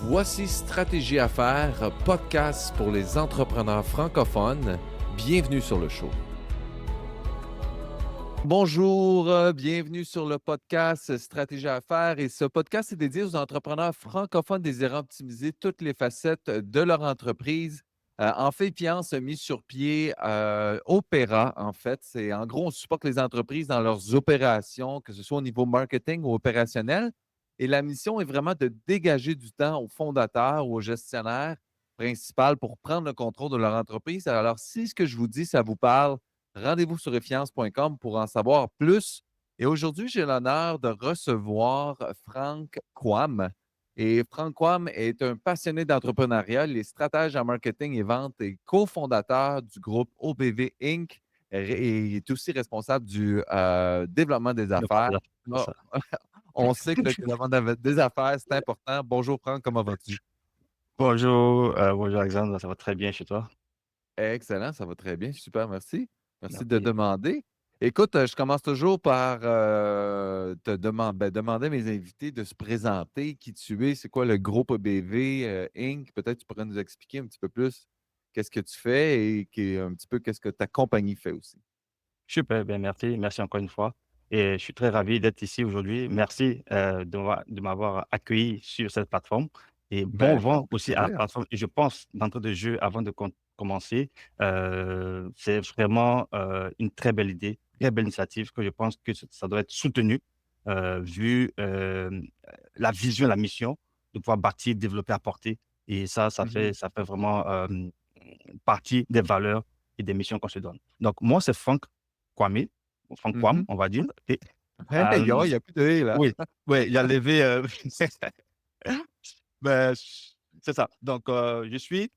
Voici Stratégie à faire, podcast pour les entrepreneurs francophones. Bienvenue sur le show. Bonjour, bienvenue sur le podcast Stratégie à faire. Et ce podcast est dédié aux entrepreneurs francophones désirant optimiser toutes les facettes de leur entreprise. En fait, Piance a mis sur pied Opéra, en fait. C'est en gros, on supporte les entreprises dans leurs opérations, que ce soit au niveau marketing ou opérationnel. Et la mission est vraiment de dégager du temps aux fondateurs ou aux gestionnaires principaux pour prendre le contrôle de leur entreprise. Alors, si ce que je vous dis, ça vous parle, rendez-vous sur effiance.com pour en savoir plus. Et aujourd'hui, j'ai l'honneur de recevoir Franck Quam. Et Franck Quam est un passionné d'entrepreneuriat, il est stratège en marketing et vente et cofondateur du groupe OBV Inc. Et il est aussi responsable du développement des Le plan affaires. des affaires, c'est Ah, ça. on sait que le développement des affaires, c'est important. Bonjour Franck, comment vas-tu? Bonjour Alexandre, ça va très bien chez toi? Excellent, ça va très bien. Super, merci. Merci de Merci. demander. Écoute, je commence toujours par demander à mes invités de se présenter, qui tu es, c'est quoi le groupe EBV Inc. Peut-être tu pourrais nous expliquer un petit peu plus qu'est-ce que tu fais et un petit peu qu'est-ce que ta compagnie fait aussi. Super, bien merci. Merci encore une fois et je suis très ravi d'être ici aujourd'hui. Merci, de m'avoir accueilli sur cette plateforme et bon Ben, ça me vent fait aussi à la plaisir. plateforme et je pense d'entrée de jeu avant de commencer, c'est vraiment, une très belle idée, très belle initiative que je pense que ça doit être soutenu, vu, la vision, la mission de pouvoir bâtir, développer, apporter et Mhm, ça fait vraiment, partie des valeurs et des missions qu'on se donne. Donc moi, c'est Kwame, Franck Kwame, mhm. on va dire. Et, Hey, il n'y a plus de hé, là. oui, oui, il a levé. Ben, c'est ça. Donc, je suis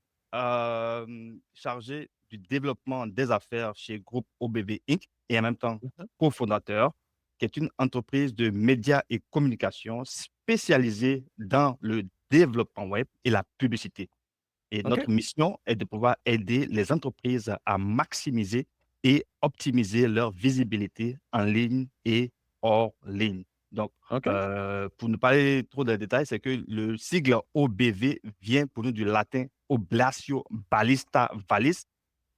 chargé du développement des affaires chez Groupe OBV Inc. et en même temps Mhm. cofondateur, qui est une entreprise de médias et communication spécialisée dans le développement web et la publicité. Et OK. notre mission est de pouvoir aider les entreprises à maximiser et optimiser leur visibilité en ligne et hors ligne. Donc, OK. pour ne pas aller trop dans les détails, c'est que le sigle OBV vient pour nous du latin oblatio ballista valis,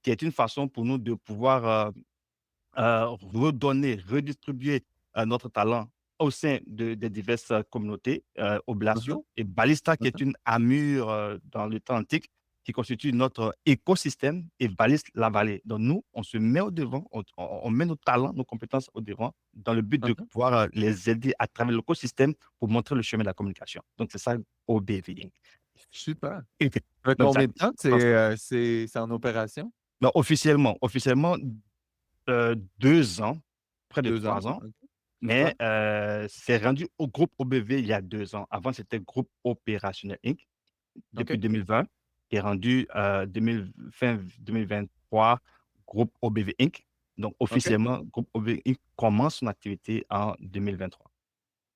qui est une façon pour nous de pouvoir redonner, redistribuer notre talent au sein des diverses communautés Mhm, oblatio et ballista qui est mhm. une armure dans le temps antique qui constitue notre écosystème et baliste la vallée. Donc nous, on se met au devant, on met nos talents, nos compétences au devant dans le but de Mhm. pouvoir les aider à travers l'écosystème pour montrer le chemin de la communication. Donc c'est ça OBV. Super. Et Ça fait donc ça, combien de temps que c'est en opération? donc, officiellement 2 ans, près de 2 ans? 3 ans. OK. Super. Mais c'est rendu au groupe OBV il y a 2 ans. Avant, c'était Groupe Opérationnel Inc. depuis OK. 2020, qui est rendu, 2000 fin 2023, Groupe OBV Inc. Donc OK. officiellement, Groupe OBV Inc. commence son activité en 2023.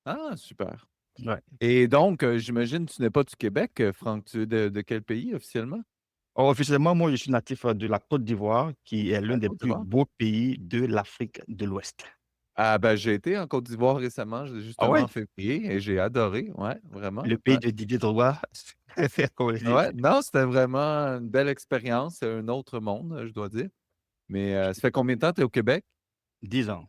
Ah, super. Ouais. Et donc, j'imagine que tu n'es pas du Québec, Franck. Tu es de quel pays officiellement? Or, officiellement, moi, je suis natif, de la Côte d'Ivoire, qui est l'un La des Côte plus d'Ivoire. beaux pays de l'Afrique de l'Ouest. Ah, ben, j'ai été en Côte d'Ivoire récemment, Ah justement ouais? en février, et j'ai adoré. Ouais, vraiment. Le pays Ouais. de Didier Drogba, comme on dit. Ouais. Non, c'était vraiment une belle expérience. C'est un autre monde, je dois dire. Mais ça fait combien de temps que tu es au Québec? 10 ans.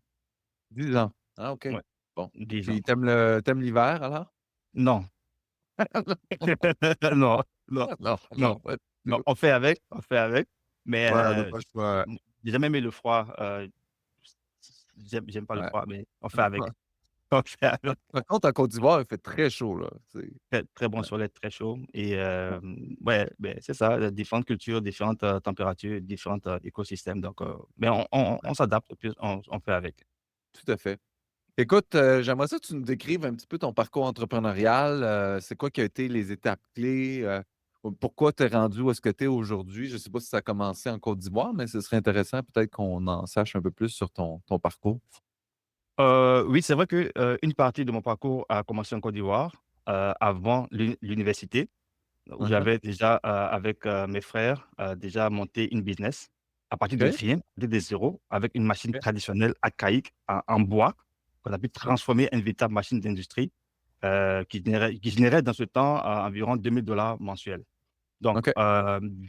10 ans. Ah, OK. Ouais, Bon. 10 ans. Puis, t'aimes l'hiver alors? Non. Non, non, Non, non, non, pas du non, tout. on fait avec, mais Ouais, on n'a pas le choix. j'ai jamais aimé le froid, j'aime pas le Ouais. froid, mais on fait avec. On fait avec. Par contre, en Côte d'Ivoire, il fait très chaud, là. Très très bon Ouais, soleil, très chaud et ouais. ouais, beh, c'est ça, différentes cultures, différentes, températures, différentes, écosystèmes donc mais on s'adapte et puis on fait avec. Tout à fait. Écoute, j'aimerais ça que tu nous décrives un petit peu ton parcours entrepreneurial. C'est quoi qui a été les étapes clés? Ou pourquoi tu es rendu où est-ce que tu es aujourd'hui? Je ne sais pas si ça a commencé en Côte d'Ivoire, mais ce serait intéressant peut-être qu'on en sache un peu plus sur ton parcours. Oui, c'est vrai que, une partie de mon parcours a commencé en Côte d'Ivoire, avant l'université. Où Mmh. j'avais déjà, avec, mes frères, déjà monté une business à partir de OK, rien, de zéro, avec une machine OK, traditionnelle archaïque en bois, qu'on a pu OK. transformer en une véritable machine d'industrie. qui générait dans ce temps environ 2 000 $ mensuels. Donc, OK.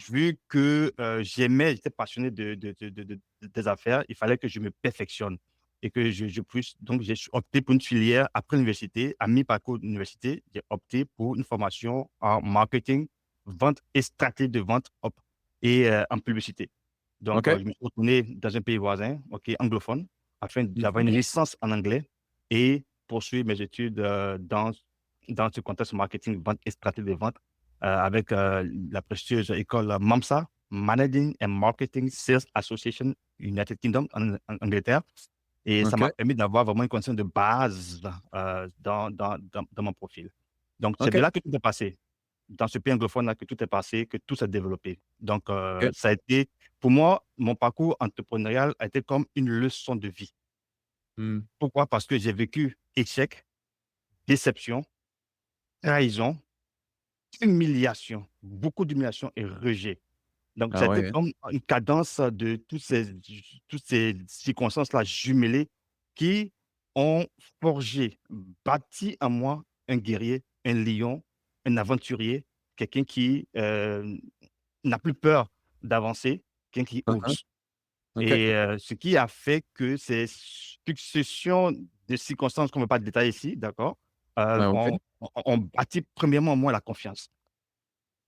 vu que j'étais passionné des affaires, il fallait que je me perfectionne et que je puisse. Donc, j'ai opté pour une filière après l'université. À mi-parcours d'université, j'ai opté pour une formation en marketing, vente et stratégie de vente et en publicité. Donc, OK. je me suis retourné dans un pays voisin, ok, anglophone, afin d'avoir Mmh. une licence en anglais et poursuivre mes études dans ce contexte marketing, vente et stratégie de vente avec la prestigieuse école MAMSA, Managing and Marketing Sales Association, United Kingdom, en Angleterre. Et ça m'a OK. permis d'avoir vraiment une connaissance de base dans mon profil. Donc, c'est de OK. là que tout est passé. Dans ce pays anglophone-là que tout est passé, que tout s'est développé. Donc, OK. ça a été, pour moi, mon parcours entrepreneurial a été comme une leçon de vie. Mmh. Pourquoi? Parce que j'ai vécu échec, déception, trahison, humiliation, beaucoup d'humiliation et rejet. Donc, ça Ah a été ouais, hein? comme une cadence de toutes ces circonstances-là jumelées qui ont forgé, bâti en moi un guerrier, un lion, un aventurier, quelqu'un qui n'a plus peur d'avancer, quelqu'un qui Hein, hein. ose. OK. Et ce qui a fait que ces successions de circonstances qu'on ne va pas détailler ici, d'accord, Ah OK. ont bâti premièrement en moi la confiance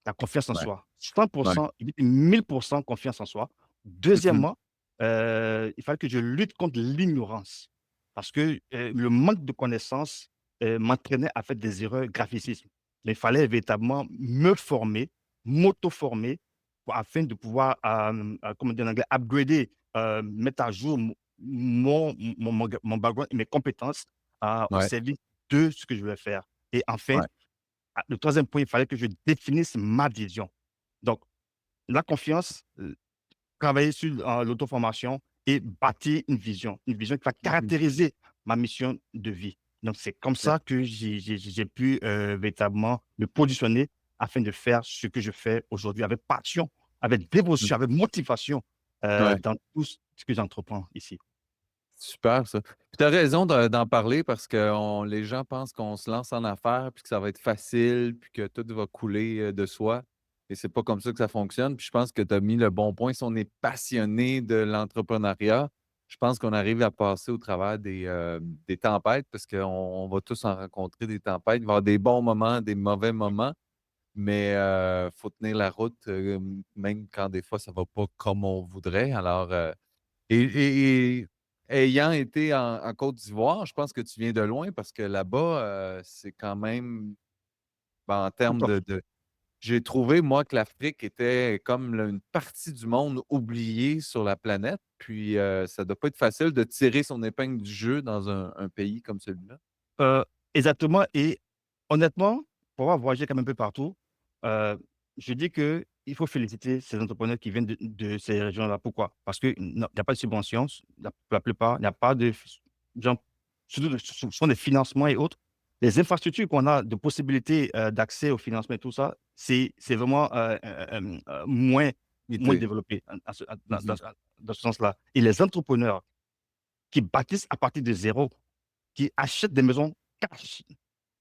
en Ouais. soi. 100 Ouais. 1000 confiance en soi. Mmh mh. Deuxièmement, il fallait que je lutte contre l'ignorance parce que, le manque de connaissances, m'entraînait à faire des erreurs gravissime. Mais il fallait véritablement me former, m'auto-former afin de pouvoir, comment dire en anglais, upgrader, mettre à jour mon background et mes compétences, au Ouais. service de ce que je voulais faire. Et enfin, Ouais. le troisième point, il fallait que je définisse ma vision. Donc, la confiance, travailler sur l'auto-formation et bâtir une vision qui va Mmh mh. caractériser ma mission de vie. Donc, c'est comme OK. ça que j'ai pu véritablement me positionner afin de faire ce que je fais aujourd'hui avec passion, avec Mmh. dévotion, avec motivation Ouais. dans tout ce que j'entreprends ici. Super ça. Puis tu as raison d'en parler parce que les gens pensent qu'on se lance en affaires puis que ça va être facile puis que tout va couler, de soi et c'est pas comme ça que ça fonctionne. Puis je pense que tu as mis le bon point. Si on est passionné de l'entrepreneuriat, je pense qu'on arrive à passer au travers des tempêtes parce qu'on va tous en rencontrer des tempêtes. Il va y avoir des bons moments, des mauvais moments, mais faut tenir la route, même quand des fois ça va pas comme on voudrait. Alors, et ayant été en Côte d'Ivoire, je pense que tu viens de loin parce que là-bas, c'est quand même, ben, en Tout termes à de j'ai trouvé, moi, que l'Afrique était comme une partie du monde oubliée sur la planète, puis, ça doit pas être facile de tirer son épingle du jeu dans un pays comme celui-là. Heu, exactement et honnêtement, pour avoir voyagé quand même un peu partout, heu, je dis qu'il faut féliciter ces entrepreneurs qui viennent de ces régions-là. Pourquoi? Parce que non, il y a pas de subventions, la plupart, il n'y a pas de f genre, surtout ce sont des financements et autres. Les infrastructures qu'on a de possibilités, d'accès au financement et tout ça, c'est vraiment, moins Limité. développé Mmh mh. dans ce sens-là et les entrepreneurs qui bâtissent à partir de zéro, qui achètent des maisons cash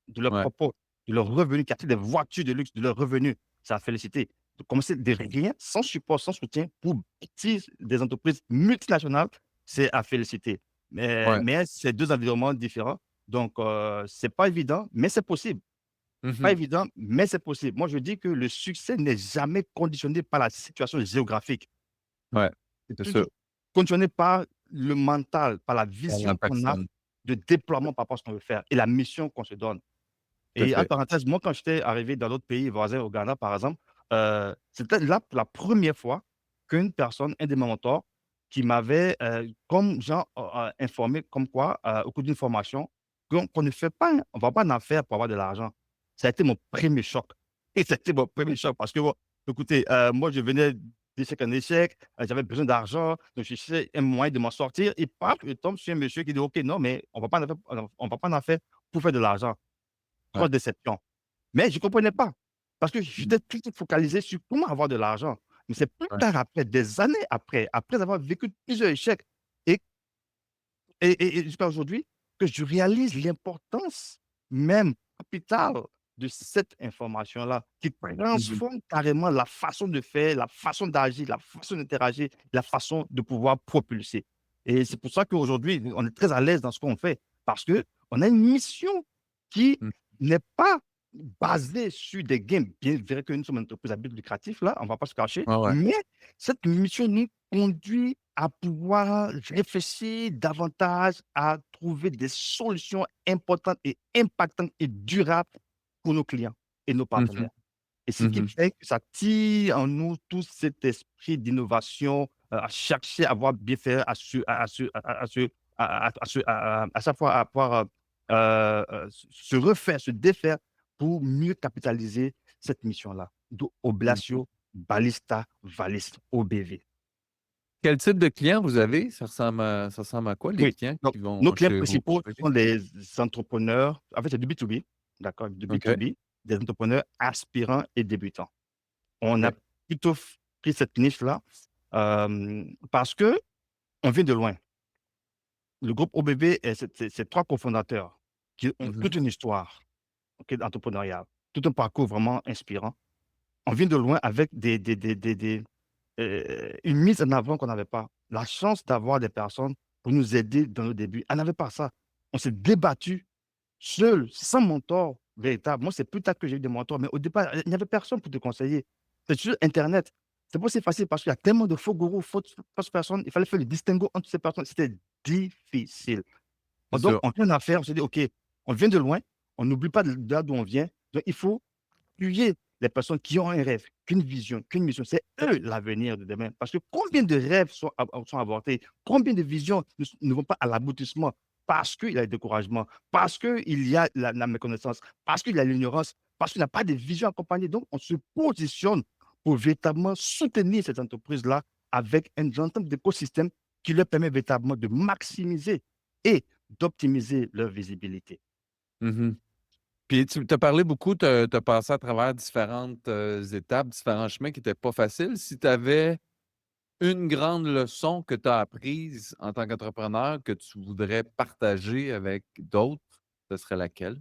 de leur Ouais, propos, de leurs revenus, qui achètent des voitures de luxe de leurs revenus. C'est à féliciter. De commencer de rien, sans support, sans soutien, pour bâtir des entreprises multinationales, c'est à féliciter. Mais ouais. mais c'est 2 environnements différents, donc c'est pas évident, mais c'est possible. Mmh Pas mh. évident, mais c'est possible. Moi, je dis que le succès n'est jamais conditionné par la situation géographique. Ouais, C'est c'est sûr. toujours conditionné par le mental, par la Par la vision qu'on a personne. de déploiement par rapport à ce qu'on veut faire et la mission qu'on se donne. Tout à Et entre fait. parenthèses, moi, quand j'étais arrivé dans d'autres pays voisins, au Ghana, par exemple, c'était là pour la première fois qu'une personne, un de mes mentors, qui m'avait, comme genre, informé comme quoi, au cours d'une formation, qu'on ne fait pas on ne va pas en affaires pour avoir de l'argent. Ça a été mon premier choc et c'était mon premier choc parce que bon, écoutez, moi, je venais d'échec en échec, j'avais besoin d'argent, donc je cherchais un moyen de m'en sortir et paf, je tombe sur un monsieur qui dit: «OK, non, mais on va pas en affaires on va pas en affaires pour faire de l'argent». Ouais. Grosse déception. Mais je ne comprenais pas, parce que Mmh. j'étais tout de suite focalisé sur comment avoir de l'argent. Mais c'est plus Ouais. tard après, des années après, après avoir vécu plusieurs échecs et jusqu'à aujourd'hui, que je réalise l'importance même capital de cette information-là qui Mhm. transforme carrément la façon de faire, la façon d'agir, la façon d'interagir, la façon de pouvoir propulser. Et c'est pour ça qu'aujourd'hui, on est très à l'aise dans ce qu'on fait parce qu'on a une mission qui Mhm. n'est pas basée sur des gains, bien vrai que nous sommes une entreprise à but lucratif, là, on ne va pas se cacher, Ouais, ouais. mais cette mission nous conduit à pouvoir réfléchir davantage à trouver des solutions importantes et impactantes et durables pour nos clients et nos Mhm. partenaires. Et ce qui Mhm. fait que ça tire en nous tout cet esprit d'innovation, à chercher à voir bien faire, à chaque fois à pouvoir se refaire, se défaire pour mieux capitaliser cette mission-là. D'où Mhm. Oblatio, Ballista, Valis, OBV. Quel type de client vous avez? Ça ressemble à quoi les Oui, clients donc qui vont nos clients chez vous? principaux sont des entrepreneurs, en fait, c'est du B2B, d'accord, du OK. B2B, des entrepreneurs aspirants et débutants. On a OK. plutôt pris cette niche-là parce que on vient de loin. Le groupe OBB, c'est 3 cofondateurs qui ont toute Mhm. une histoire, OK, entrepreneuriale, tout un parcours vraiment inspirant. On vient de loin avec une mise en avant qu'on n'avait pas. La chance d'avoir des personnes pour nous aider dans nos débuts. On n'avait pas ça. On s'est débattu seul, sans mentor véritable. Moi, c'est plus tard que j'ai eu des mentors, mais au départ, il n'y avait personne pour te conseiller. C'est sur Internet. C'est pas aussi facile parce qu'il y a tellement de faux gourous, fausses personnes. Il fallait faire le distinguo entre ces personnes. C'était difficile. C'est Donc, sûr. on vient d'affaire, on s'est dit, OK, on vient de loin, on n'oublie pas de là d'où on vient. Donc, il faut appuyer les personnes qui ont un rêve, qu'une vision, qu'une mission. C'est eux l'avenir de demain. Parce que combien de rêves sont avortés? Combien de visions ne vont pas à l'aboutissement? Parce qu'il y a le découragement, parce qu'il y a la méconnaissance, parce qu'il y a l'ignorance, parce qu'il n'y a pas de vision accompagnée. Donc, on se positionne pour véritablement soutenir cette entreprise-là avec un ensemble d'écosystèmes qui leur permet véritablement de maximiser et d'optimiser leur visibilité. Mhm. Puis tu as parlé beaucoup, tu as passé à travers différentes étapes, différents chemins qui n'étaient pas faciles. Si tu avais une grande leçon que tu as apprise en tant qu'entrepreneur que tu voudrais partager avec d'autres, ce serait laquelle?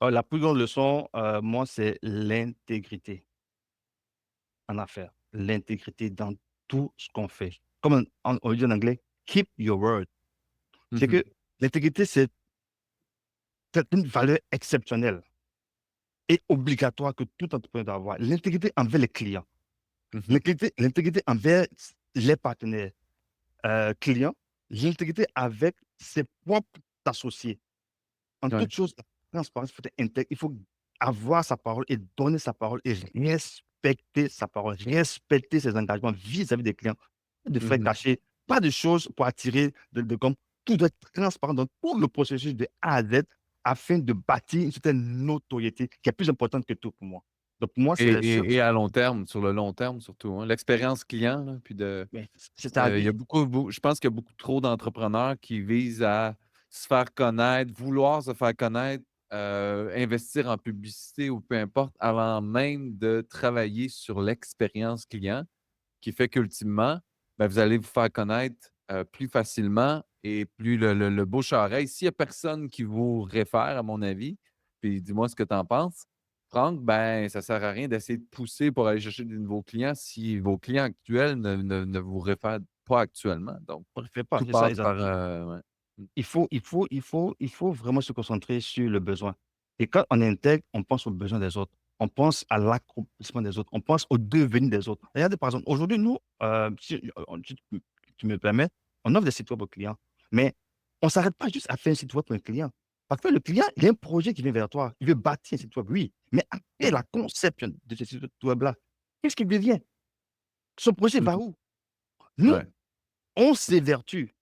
La plus grande leçon, moi, c'est l'intégrité en affaires. L'intégrité dans tout ce qu'on fait. Comme on dit en anglais, keep your word. C'est Mhm. que l'intégrité, c'est une valeur exceptionnelle et obligatoire que tout entrepreneur doit avoir. L'intégrité envers les clients, Mhm. l'intégrité envers les partenaires clients, l'intégrité avec ses propres associés. En Ouais. toute chose, la transparence, il faut être intègre, il faut avoir sa parole et donner sa parole et respecter sa parole, respecter ses engagements vis-à-vis des clients. Pas de frais Mhm. cachés, pas de choses pour attirer de comme tout doit être transparent dans tout le processus de A à Z afin de bâtir une certaine notoriété qui est plus importante que tout pour moi. Donc, pour moi, Et, c'est et à long terme, sur le long terme surtout, hein, l'expérience client, là, puis c'est à il y a vie. je pense qu'il y a beaucoup trop d'entrepreneurs qui visent à se faire connaître, vouloir se faire connaître, investir en publicité ou peu importe, avant même de travailler sur l'expérience client, qui fait qu'ultimement, ben, vous allez vous faire connaître plus facilement et plus le bouche-à-oreille. S'il n'y a personne qui vous réfère, à mon avis, puis dis-moi ce que tu en penses, Franck, ben, ça ne sert à rien d'essayer de pousser pour aller chercher de nouveaux clients si vos clients actuels ne vous réfèrent pas actuellement. Donc, On ne le fait pas, tout c'est ça, passe par. exactement. Ouais. Il faut vraiment se concentrer sur le besoin. Et quand on intègre, on pense aux besoins des autres. On pense à l'accomplissement des autres. On pense au devenir des autres. Regardez, par exemple, aujourd'hui, nous, si tu me permets, on offre des sites web aux clients. Mais on ne s'arrête pas juste à faire un site web pour un client. Parce que le client, il a un projet qui vient vers toi. Il veut bâtir un site web, oui. Mais après la conception de ce site web-là, qu'est-ce qu'il devient? Son projet va Mhm. où? Nous, Ouais. on s'évertue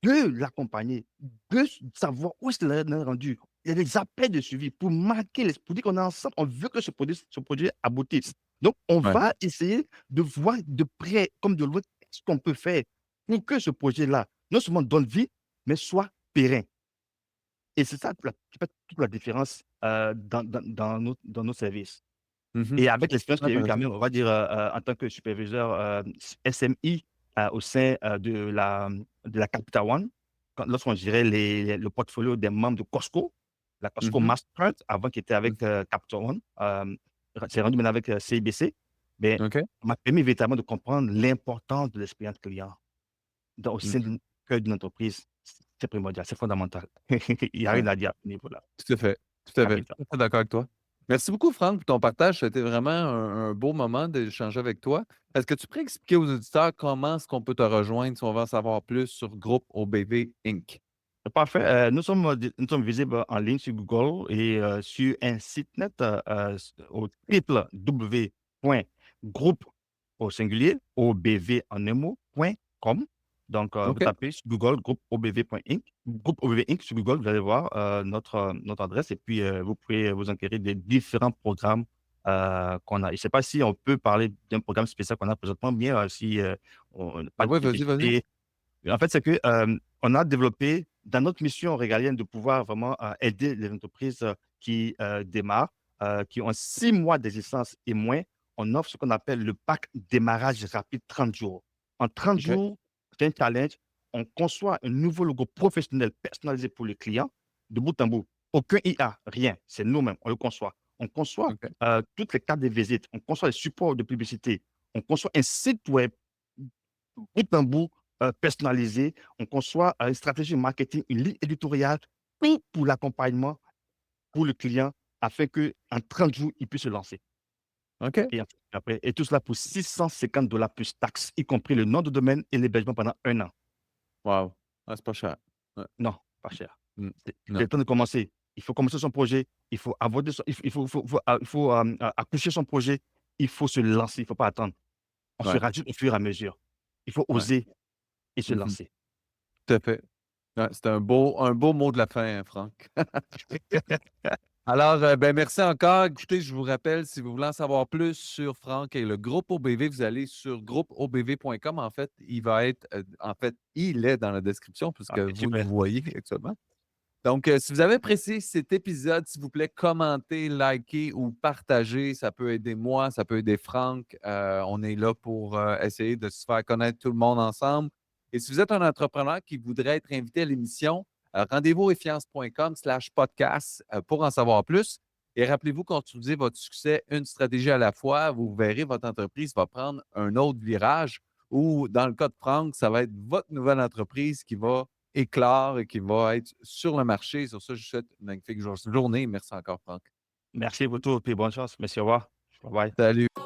de l'accompagner, de savoir où est-ce qu'il est rendu. Il y a des appels de suivi pour marquer, pour dire qu'on est ensemble, on veut que ce projet aboutisse. Donc, on Ouais. va essayer de voir de près comme de loin ce qu'on peut faire pour que ce projet-là, non seulement donne vie, mais soit pérenne. Et c'est ça qui fait toute la différence dans nos services. Mhm. Et avec l'expérience qu'il y a eu quand Intéressant. même, on va dire, en tant que superviseur SMI au sein de la Capital One, lorsqu'on gérait le portfolio des membres de Costco, la Costco Mhm. Mastercard, avant qui était Mhm. avec Capital One, c'est rendu maintenant avec CIBC, mais OK. ça m'a permis véritablement de comprendre l'importance de l'expérience client au sein Mhm. d'une cœur d'une entreprise. C'est primordial, c'est fondamental. Il n'y a Ouais. rien à dire à ce niveau-là. Tout à fait, tout à fait. Capital. Tout à fait d'accord avec toi. Merci beaucoup, Franck, pour ton partage. C'était vraiment un beau moment d'échanger avec toi. Est-ce que tu pourrais expliquer aux auditeurs comment est-ce qu'on peut te rejoindre si on veut en savoir plus sur Groupe OBV Inc? Parfait. Nous sommes visibles en ligne sur Google et sur un site net au www.groupe au singulier, OBV en un mot, .com. Donc, vous OK. tapez sur Google groupe OBV.inc, groupe OBV Inc. Sur Google, vous allez voir notre adresse et puis vous pouvez vous enquérir des différents programmes qu'on a. Je ne sais pas si on peut parler d'un programme spécial qu'on a présentement, bien si on Ben parle de oui, vas-y, vas-y. publicité. En fait, c'est que, on a développé dans notre mission régalienne de pouvoir vraiment, aider les entreprises, qui, démarrent, qui ont 6 mois d'existence et moins. On offre ce qu'on appelle le pack démarrage rapide 30 jours. En 30 OK, jours, c'est un challenge. On conçoit un nouveau logo professionnel personnalisé pour le client de bout en bout. Aucun IA, rien, c'est nous-mêmes, on le conçoit. On conçoit, OK, toutes les cartes de visite, on conçoit les supports de publicité, on conçoit un site web bout en bout, personnalisé. On conçoit une stratégie marketing, une ligne éditoriale, tout pour l'accompagnement pour le client afin qu'en 30 jours, il puisse se lancer. OK. Et après, et tout cela pour $650 plus taxes, y compris le nom de domaine et l'hébergement pendant 1 an. Wow! Ah, c'est pas cher. Ouais. Non, pas cher. Mmh. C'est Non. le temps de commencer. Il faut commencer son projet, il faut aborder son il faut, accoucher son projet, il faut se lancer, il ne faut pas attendre. On se Ouais, rajoute au fur et à mesure. Il faut ouais. oser et se Mmh. lancer. Tout à fait. Ouais, c'était un beau mot de la fin, hein, Franck. Alors, ben, merci encore. Écoutez, je vous rappelle, si vous voulez en savoir plus sur Franck et le groupe OBV, vous allez sur groupeobv.com. En fait, il est dans la description puisque OK, vous le super. voyez actuellement. Donc, si vous avez apprécié cet épisode, s'il vous plaît, commentez, likez ou partagez. Ça peut aider moi, ça peut aider Franck. On est là pour essayer de se faire connaître tout le monde ensemble. Et si vous êtes un entrepreneur qui voudrait être invité à l'émission, rendez-vous au effiance.com/podcast pour en savoir plus. Et rappelez-vous, construisez votre succès une stratégie à la fois. Vous verrez, votre entreprise va prendre un autre virage ou, dans le cas de Franck, ça va être votre nouvelle entreprise qui va éclore et qui va être sur le marché. Sur ça, je vous souhaite une magnifique journée. Merci encore, Franck. Merci pour tout, puis bonne chance. Merci, au revoir. Bye bye. Salut.